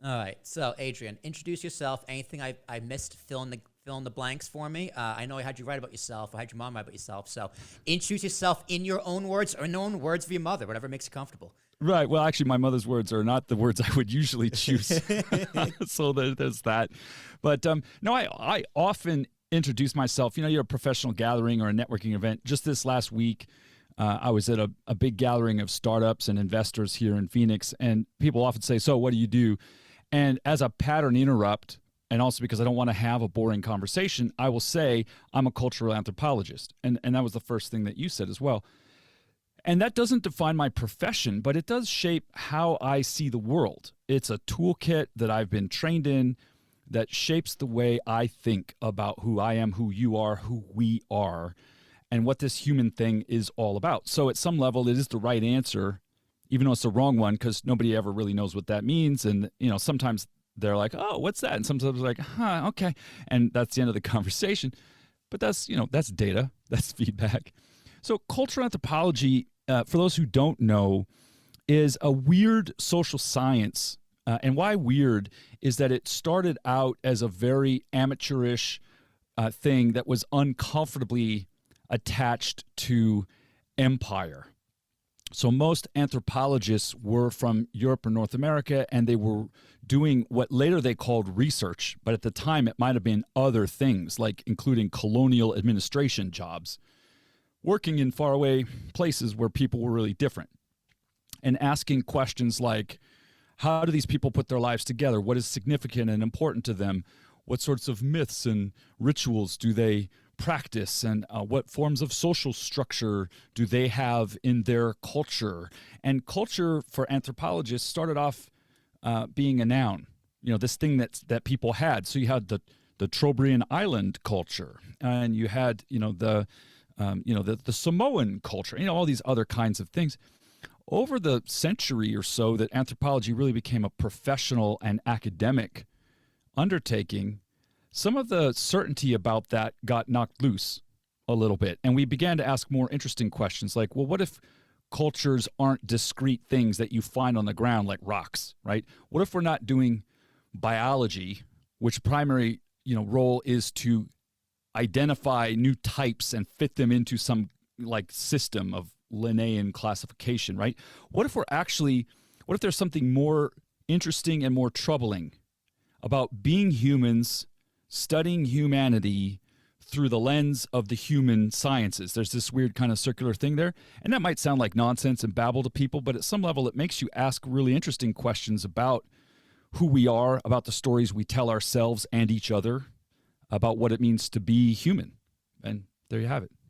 All right. So, Adrian, introduce yourself. Anything I missed, fill in the blanks for me. I know I had you write about yourself. I had your mom write about yourself. So, introduce yourself in your own words or in your own words of your mother, whatever makes you comfortable. Right. Well, actually, my mother's words are not the words I would usually choose. So there's that. But no, I often introduce myself. You know, you're a professional gathering or a networking event. Just this last week, I was at a big gathering of startups and investors here in Phoenix. And people often say, so what do you do? And as a pattern interrupt, and also because I don't want to have a boring conversation, I will say I'm a cultural anthropologist. And that was the first thing that you said as well. And that doesn't define my profession, but it does shape how I see the world. It's a toolkit that I've been trained in that shapes the way I think about who I am, who you are, who we are, and what this human thing is all about. So at some level, it is the right answer, even though it's the wrong one, because nobody ever really knows what that means. And, you know, sometimes they're like, oh, what's that? And sometimes they're like, huh, okay. And that's the end of the conversation. But that's, you know, that's data, that's feedback. So cultural anthropology, for those who don't know, is a weird social science. And why weird is that it started out as a very amateurish thing that was uncomfortably attached to empire. So most anthropologists were from Europe or North America, and they were doing what later they called research. But at the time, it might have been other things, like including colonial administration jobs, working in faraway places where people were really different, and asking questions like, how do these people put their lives together? What is significant and important to them? What sorts of myths and rituals do they practice? And what forms of social structure do they have in their culture? And culture for anthropologists started off being a noun, you know, this thing that people had. So you had the Trobriand island culture, and you had, the Samoan culture, all these other kinds of things. Over the century or so that anthropology really became a professional and academic undertaking, some of the certainty about that got knocked loose a little bit. And we began to ask more interesting questions like, well, what if cultures aren't discrete things that you find on the ground like rocks, right? What if we're not doing biology, which primary, role is to identify new types and fit them into some like system of Linnaean classification, right? What if there's something more interesting and more troubling about being humans, studying humanity through the lens of the human sciences? There's this weird kind of circular thing there. And that might sound like nonsense and babble to people, but at some level it makes you ask really interesting questions about who we are, about the stories we tell ourselves and each other, about what it means to be human. And there you have it.